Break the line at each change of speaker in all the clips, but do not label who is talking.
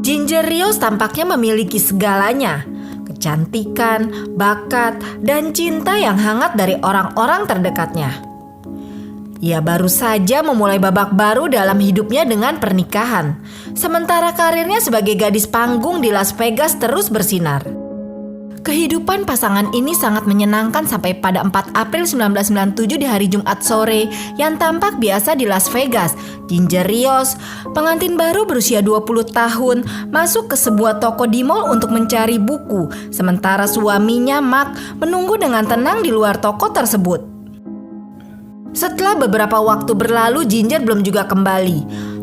Ginger Rio's tampaknya memiliki segalanya. Kecantikan, bakat, dan cinta yang hangat dari orang-orang terdekatnya. Ia baru saja memulai babak baru dalam hidupnya dengan pernikahan. Sementara karirnya sebagai gadis panggung di Las Vegas terus bersinar. Kehidupan pasangan ini sangat menyenangkan sampai pada 4 April 1997 di hari Jumat sore yang tampak biasa di Las Vegas. Ginger Rios, pengantin baru berusia 20 tahun, masuk ke sebuah toko di mall untuk mencari buku. Sementara suaminya Mark menunggu dengan tenang di luar toko tersebut. Setelah beberapa waktu berlalu, Ginger belum juga kembali.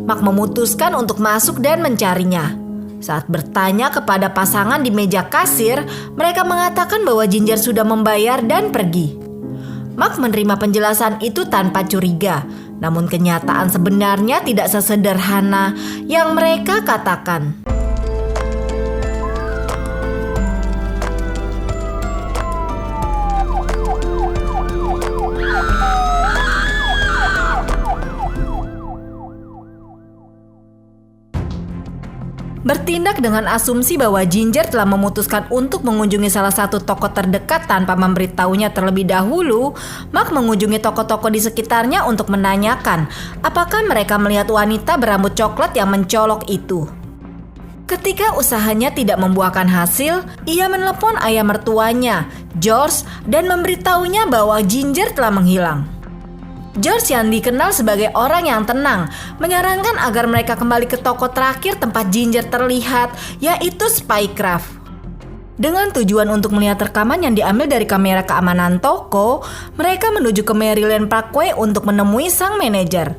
Mark memutuskan untuk masuk dan mencarinya. Saat bertanya kepada pasangan di meja kasir, mereka mengatakan bahwa Ginger sudah membayar dan pergi. Mark menerima penjelasan itu tanpa curiga, namun kenyataan sebenarnya tidak sesederhana yang mereka katakan. Bertindak dengan asumsi bahwa Ginger telah memutuskan untuk mengunjungi salah satu toko terdekat tanpa memberitahunya terlebih dahulu, Mark mengunjungi toko-toko di sekitarnya untuk menanyakan apakah mereka melihat wanita berambut coklat yang mencolok itu. Ketika usahanya tidak membuahkan hasil, ia menelepon ayah mertuanya, George, dan memberitahunya bahwa Ginger telah menghilang. George yang dikenal sebagai orang yang tenang menyarankan agar mereka kembali ke toko terakhir tempat Ginger terlihat, yaitu Spycraft. Dengan tujuan untuk melihat rekaman yang diambil dari kamera keamanan toko, mereka menuju ke Maryland Parkway untuk menemui sang manajer.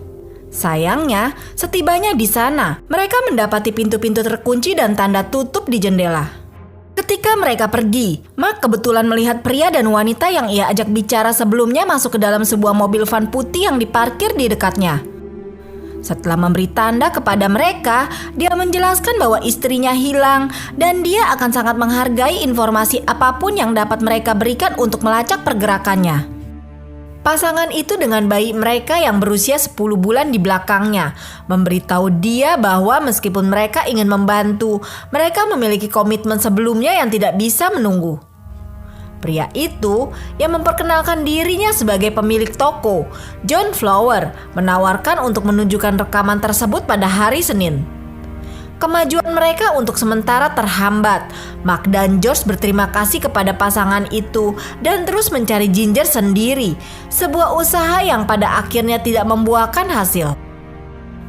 Sayangnya, setibanya di sana, mereka mendapati pintu-pintu terkunci dan tanda tutup di jendela. Ketika mereka pergi, Mark kebetulan melihat pria dan wanita yang ia ajak bicara sebelumnya masuk ke dalam sebuah mobil van putih yang diparkir di dekatnya. Setelah memberi tanda kepada mereka, dia menjelaskan bahwa istrinya hilang dan dia akan sangat menghargai informasi apapun yang dapat mereka berikan untuk melacak pergerakannya. Pasangan itu dengan bayi mereka yang berusia 10 bulan di belakangnya memberitahu dia bahwa meskipun mereka ingin membantu, mereka memiliki komitmen sebelumnya yang tidak bisa menunggu. Pria itu yang memperkenalkan dirinya sebagai pemilik toko, John Flower, menawarkan untuk menunjukkan rekaman tersebut pada hari Senin. Kemajuan mereka untuk sementara terhambat. Mark dan George berterima kasih kepada pasangan itu dan terus mencari Ginger sendiri, sebuah usaha yang pada akhirnya tidak membuahkan hasil.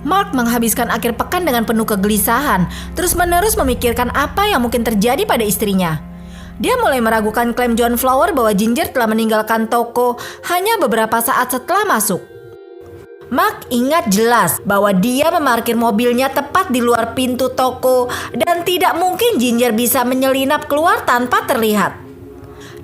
Mark menghabiskan akhir pekan dengan penuh kegelisahan, terus-menerus memikirkan apa yang mungkin terjadi pada istrinya. Dia mulai meragukan klaim John Flower bahwa Ginger telah meninggalkan toko hanya beberapa saat setelah masuk. Mark ingat jelas bahwa dia memarkir mobilnya tepat di luar pintu toko dan tidak mungkin Ginger bisa menyelinap keluar tanpa terlihat.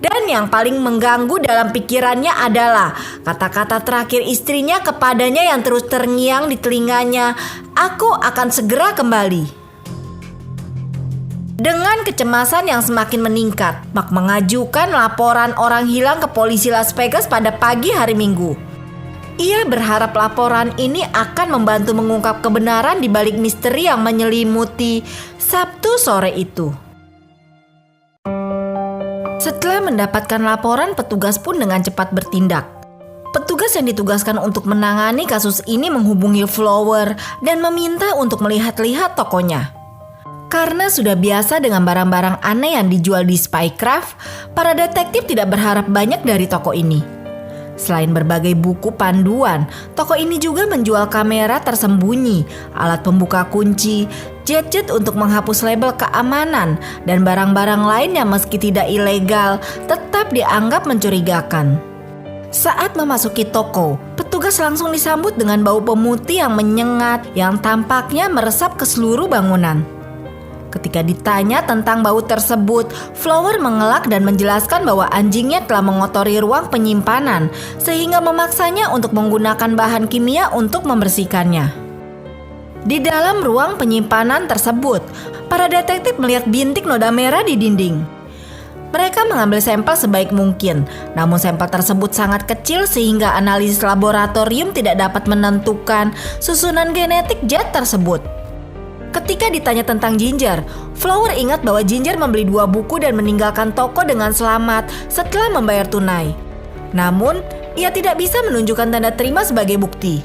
Dan yang paling mengganggu dalam pikirannya adalah kata-kata terakhir istrinya kepadanya yang terus terngiang di telinganya, "Aku akan segera kembali." Dengan kecemasan yang semakin meningkat, Mark mengajukan laporan orang hilang ke polisi Las Vegas pada pagi hari Minggu. Ia berharap laporan ini akan membantu mengungkap kebenaran di balik misteri yang menyelimuti Sabtu sore itu. Setelah mendapatkan laporan, petugas pun dengan cepat bertindak. Petugas yang ditugaskan untuk menangani kasus ini menghubungi Flower dan meminta untuk melihat-lihat tokonya. Karena sudah biasa dengan barang-barang aneh yang dijual di Spycraft, para detektif tidak berharap banyak dari toko ini. Selain berbagai buku panduan, toko ini juga menjual kamera tersembunyi, alat pembuka kunci, gadget untuk menghapus label keamanan, dan barang-barang lain yang meski tidak ilegal, tetap dianggap mencurigakan. Saat memasuki toko, petugas langsung disambut dengan bau pemutih yang menyengat yang tampaknya meresap ke seluruh bangunan. Ketika ditanya tentang bau tersebut, Flower mengelak dan menjelaskan bahwa anjingnya telah mengotori ruang penyimpanan sehingga memaksanya untuk menggunakan bahan kimia untuk membersihkannya. Di dalam ruang penyimpanan tersebut, para detektif melihat bintik noda merah di dinding. Mereka mengambil sampel sebaik mungkin, namun sampel tersebut sangat kecil sehingga analisis laboratorium tidak dapat menentukan susunan genetik zat tersebut. Ketika ditanya tentang Ginger, Flower ingat bahwa Ginger membeli 2 buku dan meninggalkan toko dengan selamat setelah membayar tunai. Namun, ia tidak bisa menunjukkan tanda terima sebagai bukti.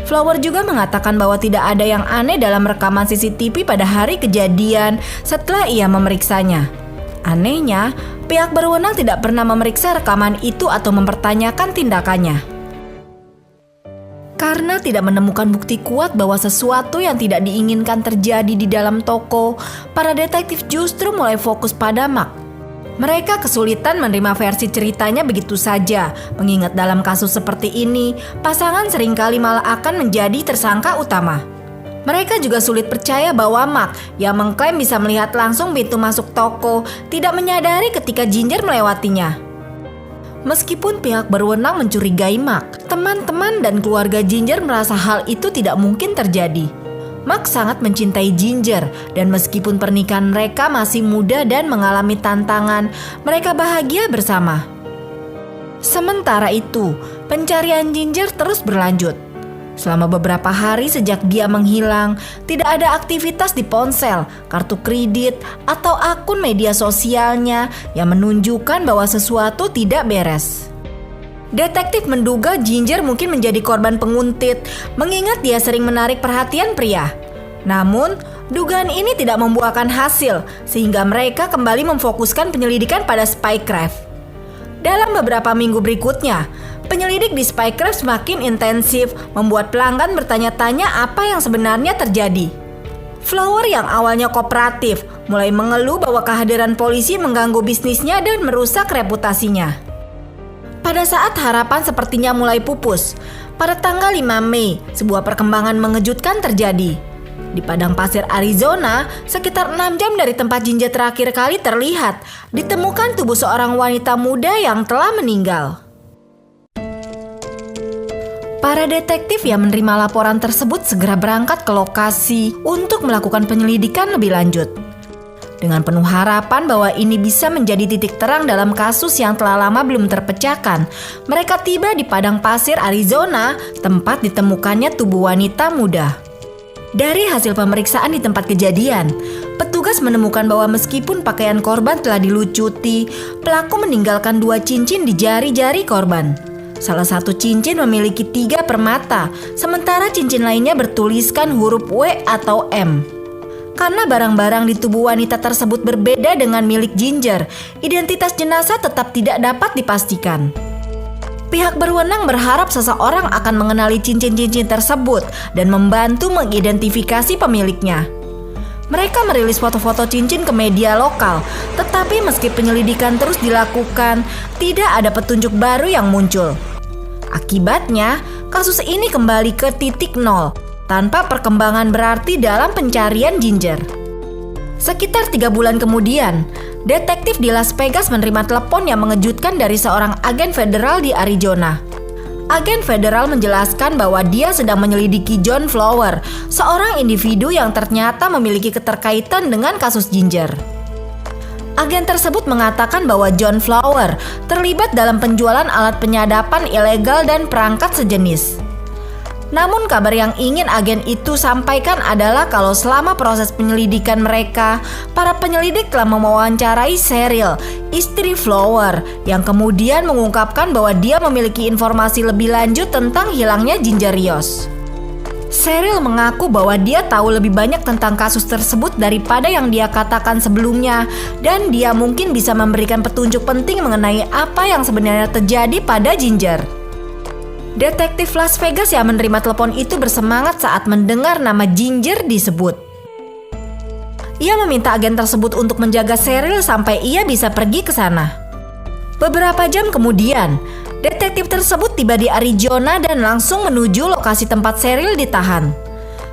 Flower juga mengatakan bahwa tidak ada yang aneh dalam rekaman CCTV pada hari kejadian setelah ia memeriksanya. Anehnya, pihak berwenang tidak pernah memeriksa rekaman itu atau mempertanyakan tindakannya. Karena tidak menemukan bukti kuat bahwa sesuatu yang tidak diinginkan terjadi di dalam toko, para detektif justru mulai fokus pada Mark. Mereka kesulitan menerima versi ceritanya begitu saja, mengingat dalam kasus seperti ini, pasangan seringkali malah akan menjadi tersangka utama. Mereka juga sulit percaya bahwa Mark, yang mengklaim bisa melihat langsung pintu masuk toko, tidak menyadari ketika Ginger melewatinya. Meskipun pihak berwenang mencurigai Mark, teman-teman dan keluarga Ginger merasa hal itu tidak mungkin terjadi. Mark sangat mencintai Ginger, dan meskipun pernikahan mereka masih muda dan mengalami tantangan, mereka bahagia bersama. Sementara itu, pencarian Ginger terus berlanjut. Selama beberapa hari sejak dia menghilang, tidak ada aktivitas di ponsel, kartu kredit, atau akun media sosialnya yang menunjukkan bahwa sesuatu tidak beres. Detektif menduga Ginger mungkin menjadi korban penguntit, mengingat dia sering menarik perhatian pria. Namun, dugaan ini tidak membuahkan hasil, sehingga mereka kembali memfokuskan penyelidikan pada Spycraft. Dalam beberapa minggu berikutnya, penyelidik di Spycraft semakin intensif, membuat pelanggan bertanya-tanya apa yang sebenarnya terjadi. Flower yang awalnya kooperatif mulai mengeluh bahwa kehadiran polisi mengganggu bisnisnya dan merusak reputasinya. Pada saat harapan sepertinya mulai pupus, pada tanggal 5 Mei, sebuah perkembangan mengejutkan terjadi. Di padang pasir Arizona, sekitar 6 jam dari tempat Ginger terakhir kali terlihat, ditemukan tubuh seorang wanita muda yang telah meninggal. Para detektif yang menerima laporan tersebut segera berangkat ke lokasi untuk melakukan penyelidikan lebih lanjut. Dengan penuh harapan bahwa ini bisa menjadi titik terang dalam kasus yang telah lama belum terpecahkan, mereka tiba di padang pasir Arizona, tempat ditemukannya tubuh wanita muda. Dari hasil pemeriksaan di tempat kejadian, petugas menemukan bahwa meskipun pakaian korban telah dilucuti, pelaku meninggalkan 2 cincin di jari-jari korban. Salah satu cincin memiliki 3 permata, sementara cincin lainnya bertuliskan huruf W atau M. Karena barang-barang di tubuh wanita tersebut berbeda dengan milik Ginger, identitas jenazah tetap tidak dapat dipastikan. Pihak berwenang berharap seseorang akan mengenali cincin-cincin tersebut dan membantu mengidentifikasi pemiliknya. Mereka merilis foto-foto cincin ke media lokal, tetapi meski penyelidikan terus dilakukan, tidak ada petunjuk baru yang muncul. Akibatnya, kasus ini kembali ke titik nol, tanpa perkembangan berarti dalam pencarian Ginger. Sekitar 3 bulan kemudian, detektif di Las Vegas menerima telepon yang mengejutkan dari seorang agen federal di Arizona. Agen federal menjelaskan bahwa dia sedang menyelidiki John Flower, seorang individu yang ternyata memiliki keterkaitan dengan kasus Ginger. Agen tersebut mengatakan bahwa John Flower terlibat dalam penjualan alat penyadapan ilegal dan perangkat sejenis. Namun kabar yang ingin agen itu sampaikan adalah kalau selama proses penyelidikan mereka, para penyelidik telah mewawancarai Cheryl, istri Flower, yang kemudian mengungkapkan bahwa dia memiliki informasi lebih lanjut tentang hilangnya Ginger Rios. Cheryl mengaku bahwa dia tahu lebih banyak tentang kasus tersebut daripada yang dia katakan sebelumnya, dan dia mungkin bisa memberikan petunjuk penting mengenai apa yang sebenarnya terjadi pada Ginger. Detektif Las Vegas yang menerima telepon itu bersemangat saat mendengar nama Ginger disebut. Ia meminta agen tersebut untuk menjaga Cheryl sampai ia bisa pergi ke sana. Beberapa jam kemudian, detektif tersebut tiba di Arizona dan langsung menuju lokasi tempat Cheryl ditahan.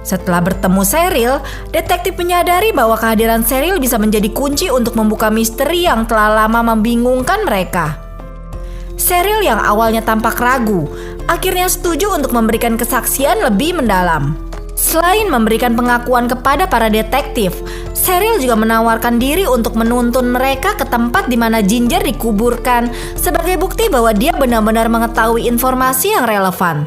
Setelah bertemu Cheryl, detektif menyadari bahwa kehadiran Cheryl bisa menjadi kunci untuk membuka misteri yang telah lama membingungkan mereka. Cheryl yang awalnya tampak ragu, akhirnya setuju untuk memberikan kesaksian lebih mendalam. Selain memberikan pengakuan kepada para detektif, Cheryl juga menawarkan diri untuk menuntun mereka ke tempat di mana Ginger dikuburkan sebagai bukti bahwa dia benar-benar mengetahui informasi yang relevan.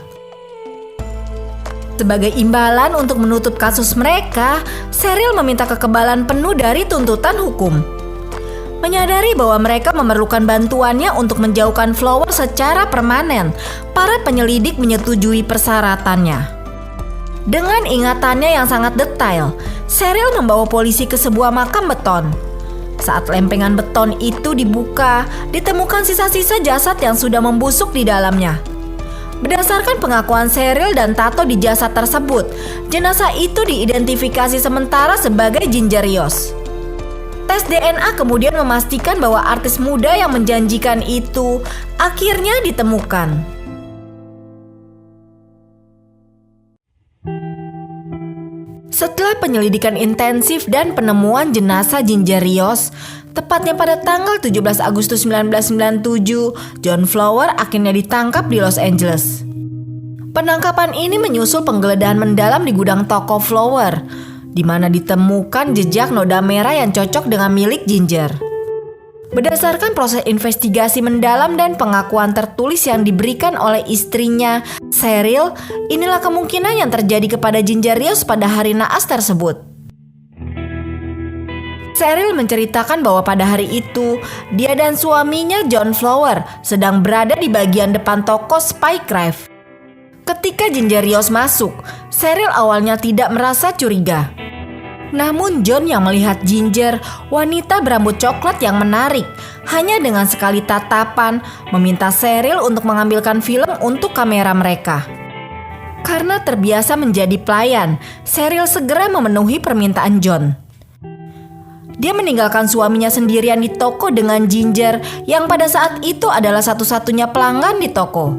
Sebagai imbalan untuk menutup kasus mereka, Cheryl meminta kekebalan penuh dari tuntutan hukum. Menyadari bahwa mereka memerlukan bantuannya untuk menjauhkan Flower secara permanen, para penyelidik menyetujui persyaratannya. Dengan ingatannya yang sangat detail, Cheryl membawa polisi ke sebuah makam beton. Saat lempengan beton itu dibuka, ditemukan sisa-sisa jasad yang sudah membusuk di dalamnya. Berdasarkan pengakuan Cheryl dan tato di jasad tersebut, jenazah itu diidentifikasi sementara sebagai Ginger Riosz. Tes DNA kemudian memastikan bahwa artis muda yang menjanjikan itu akhirnya ditemukan. Setelah penyelidikan intensif dan penemuan jenazah Ginger Riosz, tepatnya pada tanggal 17 Agustus 1997, John Flower akhirnya ditangkap di Los Angeles. Penangkapan ini menyusul penggeledahan mendalam di gudang toko Flower, di mana ditemukan jejak noda merah yang cocok dengan milik Ginger. Berdasarkan proses investigasi mendalam dan pengakuan tertulis yang diberikan oleh istrinya, Cheryl, inilah kemungkinan yang terjadi kepada Ginger Riosz pada hari naas tersebut. Cheryl menceritakan bahwa pada hari itu, dia dan suaminya John Flower sedang berada di bagian depan toko Spycraft. Ketika Ginger Riosz masuk, Cheryl awalnya tidak merasa curiga. Namun John yang melihat Ginger, wanita berambut coklat yang menarik, hanya dengan sekali tatapan meminta Cheryl untuk mengambilkan film untuk kamera mereka. Karena terbiasa menjadi pelayan, Cheryl segera memenuhi permintaan John. Dia meninggalkan suaminya sendirian di toko dengan Ginger yang pada saat itu adalah satu-satunya pelanggan di toko.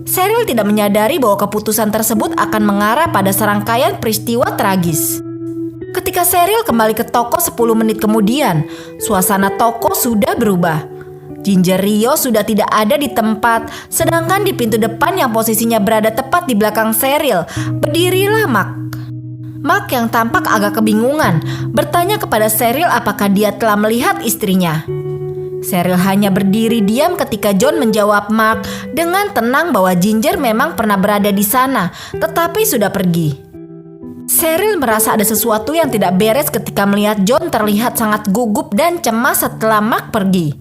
Cheryl tidak menyadari bahwa keputusan tersebut akan mengarah pada serangkaian peristiwa tragis. Ketika Cheryl kembali ke toko 10 menit kemudian, suasana toko sudah berubah. Ginger Riosz sudah tidak ada di tempat, sedangkan di pintu depan yang posisinya berada tepat di belakang Cheryl, berdirilah Mark. Mark yang tampak agak kebingungan bertanya kepada Cheryl apakah dia telah melihat istrinya. Cheryl hanya berdiri diam ketika John menjawab Mark dengan tenang bahwa Ginger memang pernah berada di sana, tetapi sudah pergi. Cheryl merasa ada sesuatu yang tidak beres ketika melihat John terlihat sangat gugup dan cemas setelah Mark pergi.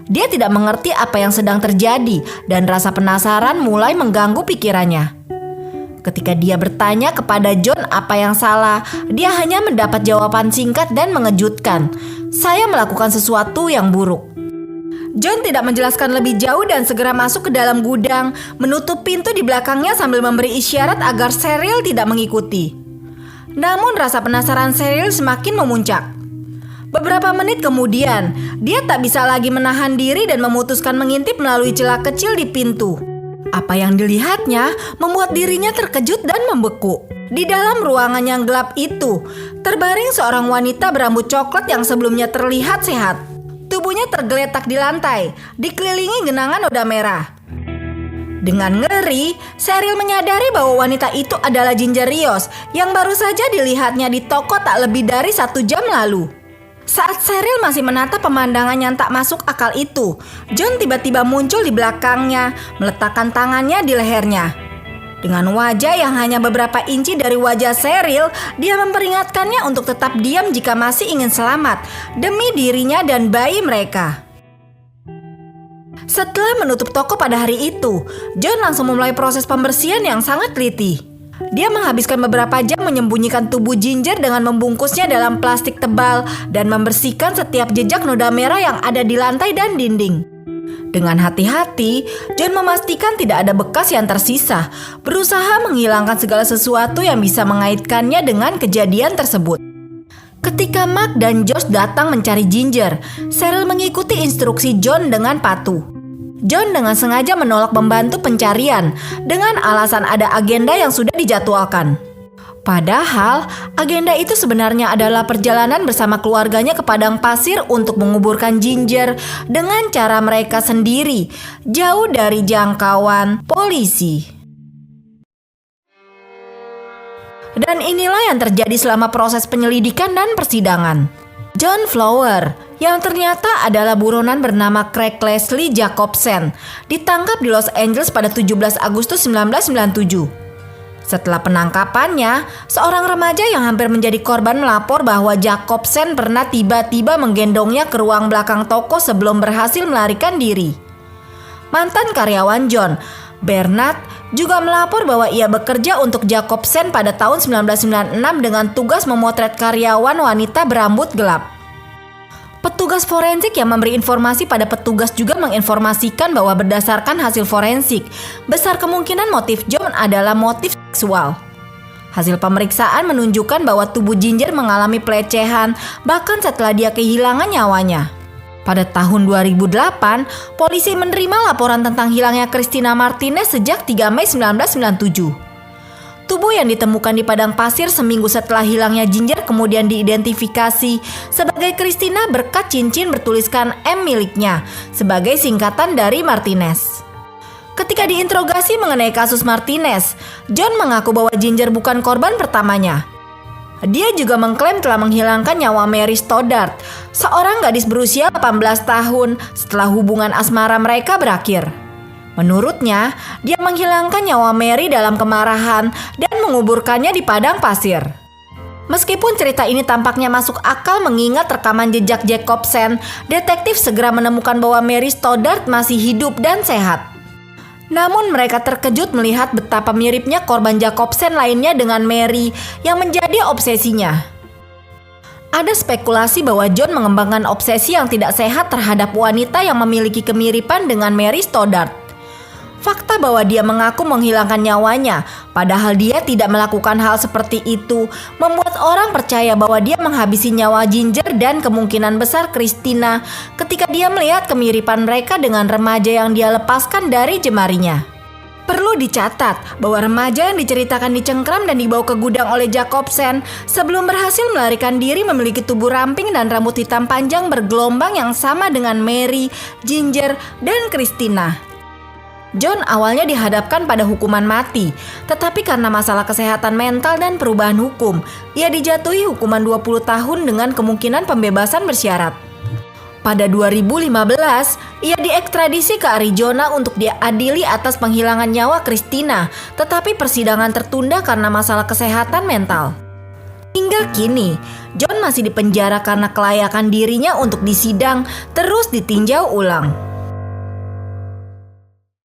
Dia tidak mengerti apa yang sedang terjadi dan rasa penasaran mulai mengganggu pikirannya. Ketika dia bertanya kepada John apa yang salah, dia hanya mendapat jawaban singkat dan mengejutkan. "Saya melakukan sesuatu yang buruk." John tidak menjelaskan lebih jauh dan segera masuk ke dalam gudang, menutup pintu di belakangnya sambil memberi isyarat agar Cheryl tidak mengikuti. Namun rasa penasaran Cheryl semakin memuncak. Beberapa menit kemudian, dia tak bisa lagi menahan diri dan memutuskan mengintip melalui celah kecil di pintu. Apa yang dilihatnya membuat dirinya terkejut dan membeku. Di dalam ruangan yang gelap itu, terbaring seorang wanita berambut coklat yang sebelumnya terlihat sehat. Tubuhnya tergeletak di lantai, dikelilingi genangan noda merah. Dengan ngeri, Cheryl menyadari bahwa wanita itu adalah Ginger Riosz yang baru saja dilihatnya di toko tak lebih dari 1 jam lalu. Saat Cheryl masih menatap pemandangan yang tak masuk akal itu, John tiba-tiba muncul di belakangnya, meletakkan tangannya di lehernya. Dengan wajah yang hanya beberapa inci dari wajah Cheryl, dia memperingatkannya untuk tetap diam jika masih ingin selamat, demi dirinya dan bayi mereka. Setelah menutup toko pada hari itu, John langsung memulai proses pembersihan yang sangat teliti. Dia menghabiskan beberapa jam menyembunyikan tubuh Ginger dengan membungkusnya dalam plastik tebal dan membersihkan setiap jejak noda merah yang ada di lantai dan dinding. Dengan hati-hati, John memastikan tidak ada bekas yang tersisa, berusaha menghilangkan segala sesuatu yang bisa mengaitkannya dengan kejadian tersebut. Ketika Mark dan Josh datang mencari Ginger, Cheryl mengikuti instruksi John dengan patuh. John dengan sengaja menolak membantu pencarian dengan alasan ada agenda yang sudah dijadwalkan. Padahal agenda itu sebenarnya adalah perjalanan bersama keluarganya ke padang pasir untuk menguburkan Ginger dengan cara mereka sendiri, jauh dari jangkauan polisi. Dan inilah yang terjadi selama proses penyelidikan dan persidangan. John Flower, yang ternyata adalah buronan bernama Craig Leslie Jacobsen, ditangkap di Los Angeles pada 17 Agustus 1997. Setelah penangkapannya, seorang remaja yang hampir menjadi korban melapor bahwa Jacobsen pernah tiba-tiba menggendongnya ke ruang belakang toko sebelum berhasil melarikan diri. Mantan karyawan John, Bernard, juga melapor bahwa ia bekerja untuk Jacobsen pada tahun 1996 dengan tugas memotret karyawan wanita berambut gelap. Petugas forensik yang memberi informasi pada petugas juga menginformasikan bahwa berdasarkan hasil forensik, besar kemungkinan motif John adalah motif seksual. Hasil pemeriksaan menunjukkan bahwa tubuh Ginger mengalami pelecehan bahkan setelah dia kehilangan nyawanya. Pada tahun 2008, polisi menerima laporan tentang hilangnya Christina Martinez sejak 3 Mei 1997. Tubuh yang ditemukan di padang pasir seminggu setelah hilangnya Ginger kemudian diidentifikasi sebagai Christina berkat cincin bertuliskan M miliknya sebagai singkatan dari Martinez. Ketika diinterogasi mengenai kasus Martinez, John mengaku bahwa Ginger bukan korban pertamanya. Dia juga mengklaim telah menghilangkan nyawa Mary Stoddart, seorang gadis berusia 18 tahun setelah hubungan asmara mereka berakhir. Menurutnya, dia menghilangkan nyawa Mary dalam kemarahan dan menguburkannya di padang pasir. Meskipun cerita ini tampaknya masuk akal mengingat rekaman jejak Jacobsen, detektif segera menemukan bahwa Mary Stoddart masih hidup dan sehat. Namun mereka terkejut melihat betapa miripnya korban Jacobsen lainnya dengan Mary yang menjadi obsesinya. Ada spekulasi bahwa John mengembangkan obsesi yang tidak sehat terhadap wanita yang memiliki kemiripan dengan Mary Stoddart. Fakta bahwa dia mengaku menghilangkan nyawanya, padahal dia tidak melakukan hal seperti itu, membuat orang percaya bahwa dia menghabisi nyawa Ginger dan kemungkinan besar Christina ketika dia melihat kemiripan mereka dengan remaja yang dia lepaskan dari jemarinya. Perlu dicatat bahwa remaja yang diceritakan dicengkram dan dibawa ke gudang oleh Jacobsen sebelum berhasil melarikan diri memiliki tubuh ramping dan rambut hitam panjang bergelombang yang sama dengan Mary, Ginger, dan Christina. John awalnya dihadapkan pada hukuman mati, tetapi karena masalah kesehatan mental dan perubahan hukum, ia dijatuhi hukuman 20 tahun dengan kemungkinan pembebasan bersyarat. Pada 2015, ia diekstradisi ke Arizona untuk diadili atas penghilangan nyawa Christina, tetapi persidangan tertunda karena masalah kesehatan mental. Hingga kini, John masih dipenjara karena kelayakan dirinya untuk disidang terus ditinjau ulang.